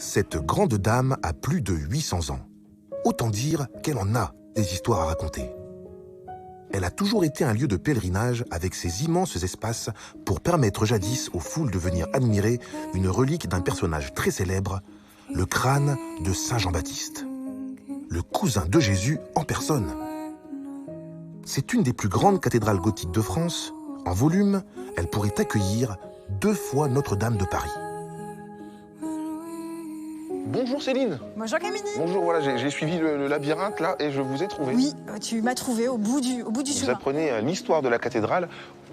Cette grande dame a plus de 800 ans. Autant dire qu'elle en a des histoires à raconter. Elle a toujours été un lieu de pèlerinage avec ses immenses espaces pour permettre jadis aux foules de venir admirer une relique d'un personnage très célèbre, le crâne de Saint Jean-Baptiste, le cousin de Jésus en personne. C'est une des plus grandes cathédrales gothiques de France. En volume, elle pourrait accueillir 2 fois Notre-Dame de Paris. Bonjour Céline. Bonjour Camille. Bonjour, voilà, j'ai suivi le labyrinthe là et je vous ai trouvé. Oui, tu m'as trouvé au bout du Vous chemin. apprenez l'histoire de la cathédrale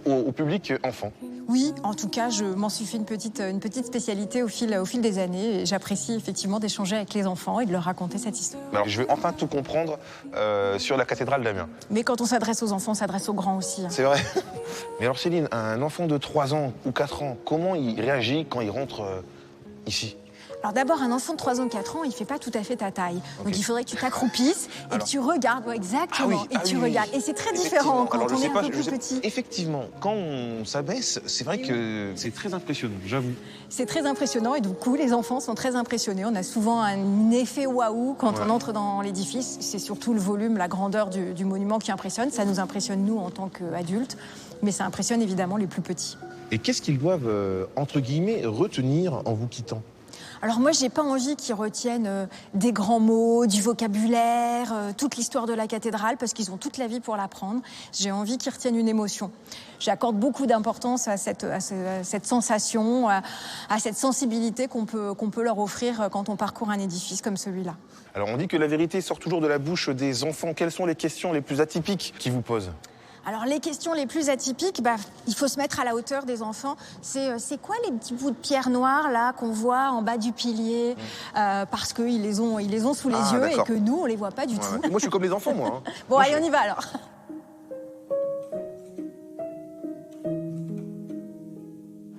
au public enfant. Oui, en tout cas, je m'en suis fait une petite spécialité au fil des années et j'apprécie effectivement d'échanger avec les enfants et de leur raconter cette histoire. Alors je vais enfin tout comprendre sur la cathédrale d'Amiens. Mais quand on s'adresse aux enfants, on s'adresse aux grands aussi. C'est vrai. Mais alors Céline, un enfant de 3 ans ou 4 ans, comment il réagit quand il rentre ici ? Alors d'abord, un enfant de 3 ans, 4 ans, il fait pas tout à fait ta taille. Donc il faudrait que tu t'accroupisses et que tu regardes, ouais, exactement, regardes. Et c'est très différent quand on est un peu plus petit. Effectivement, quand on s'abaisse, c'est vrai que c'est très impressionnant, j'avoue. C'est très impressionnant et du coup, les enfants sont très impressionnés. On a souvent un effet waouh quand on entre dans l'édifice. C'est surtout le volume, la grandeur du monument qui impressionne. Ça nous impressionne, nous, en tant qu'adultes, mais ça impressionne évidemment les plus petits. Et qu'est-ce qu'ils doivent, entre guillemets, retenir en vous quittant ? Alors moi, j'ai pas envie qu'ils retiennent des grands mots, du vocabulaire, toute l'histoire de la cathédrale, parce qu'ils ont toute la vie pour l'apprendre. J'ai envie qu'ils retiennent une émotion. J'accorde beaucoup d'importance à cette sensation, à cette sensibilité qu'on peut leur offrir quand on parcourt un édifice comme celui-là. Alors on dit que la vérité sort toujours de la bouche des enfants. Quelles sont les questions les plus atypiques qu'ils vous posent ? Alors les questions les plus atypiques, il faut se mettre à la hauteur des enfants. C'est quoi les petits bouts de pierre noire là qu'on voit en bas du pilier parce qu'ils les ont sous les yeux et que nous on les voit pas du tout. Moi je suis comme les enfants moi. Bon allez on y va alors.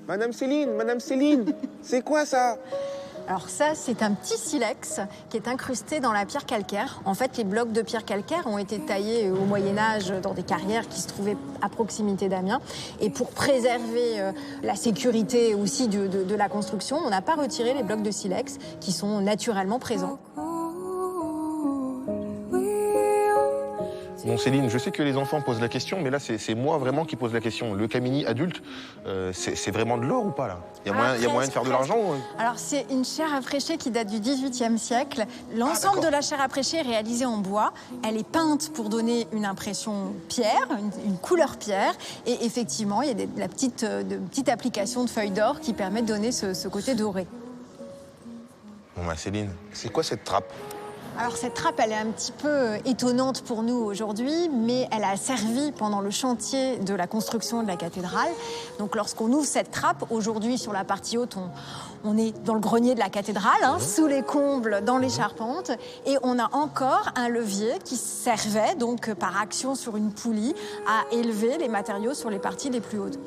Madame Céline, c'est quoi ça ? Alors ça, c'est un petit silex qui est incrusté dans la pierre calcaire. En fait, les blocs de pierre calcaire ont été taillés au Moyen-Âge dans des carrières qui se trouvaient à proximité d'Amiens. Et pour préserver la sécurité aussi de la construction, on n'a pas retiré les blocs de silex qui sont naturellement présents. Bon Céline, je sais que les enfants posent la question, mais là c'est moi vraiment qui pose la question. Le Camini adulte, c'est vraiment de l'or ou pas là ? Il y a moyen de faire de l'argent ou... Alors c'est une chaire à prêcher qui date du XVIIIe siècle. L'ensemble de la chaire à prêcher est réalisé en bois. Elle est peinte pour donner une impression pierre, une couleur pierre. Et effectivement, il y a la petite application de feuilles d'or qui permet de donner ce côté doré. Bon Céline, c'est quoi cette trappe ? Alors cette trappe, elle est un petit peu étonnante pour nous aujourd'hui, mais elle a servi pendant le chantier de la construction de la cathédrale. Donc lorsqu'on ouvre cette trappe, aujourd'hui sur la partie haute, on est dans le grenier de la cathédrale, sous les combles, dans les charpentes, et on a encore un levier qui servait, donc par action sur une poulie, à élever les matériaux sur les parties les plus hautes.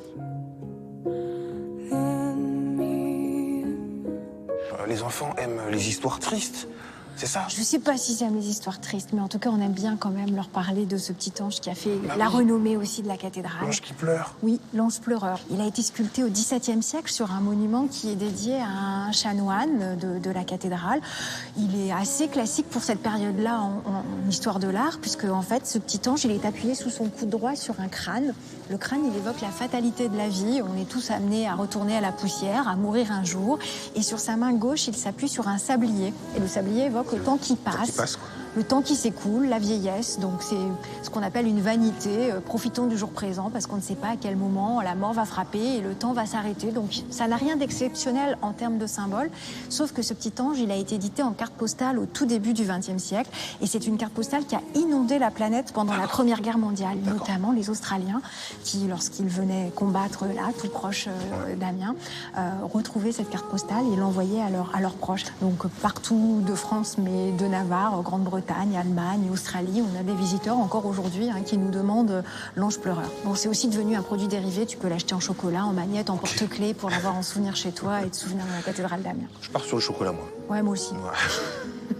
Les enfants aiment les histoires tristes. C'est ça ? Je ne sais pas si j'aime les histoires tristes, mais en tout cas, on aime bien quand même leur parler de ce petit ange qui a fait la renommée aussi de la cathédrale. L'ange qui pleure. Oui, l'ange pleureur. Il a été sculpté au XVIIe siècle sur un monument qui est dédié à un chanoine de la cathédrale. Il est assez classique pour cette période-là en histoire de l'art, puisque en fait, ce petit ange, il est appuyé sous son coude droit sur un crâne. Le crâne, il évoque la fatalité de la vie. On est tous amenés à retourner à la poussière, à mourir un jour. Et sur sa main gauche, il s'appuie sur un sablier. Et le sablier évoque le temps qui passe, le temps qui s'écoule, la vieillesse. Donc c'est ce qu'on appelle une vanité. Profitons du jour présent parce qu'on ne sait pas à quel moment la mort va frapper et le temps va s'arrêter. Donc ça n'a rien d'exceptionnel en termes de symbole, sauf que ce petit ange, il a été édité en carte postale au tout début du XXe siècle. Et c'est une carte postale qui a inondé la planète pendant la Première Guerre mondiale, notamment les Australiens qui, lorsqu'ils venaient combattre là, tout proche d'Amiens, retrouvaient cette carte postale et l'envoyaient à leurs proches. Donc partout de France, mais de Navarre, Grande-Bretagne, Allemagne, Australie, on a des visiteurs encore aujourd'hui qui nous demandent l'ange pleureur. Bon, c'est aussi devenu un produit dérivé, tu peux l'acheter en chocolat, en magnette, en porte-clés pour l'avoir en souvenir chez toi et te souvenir de la cathédrale d'Amiens. Je pars sur le chocolat moi. Ouais, moi aussi. Ouais.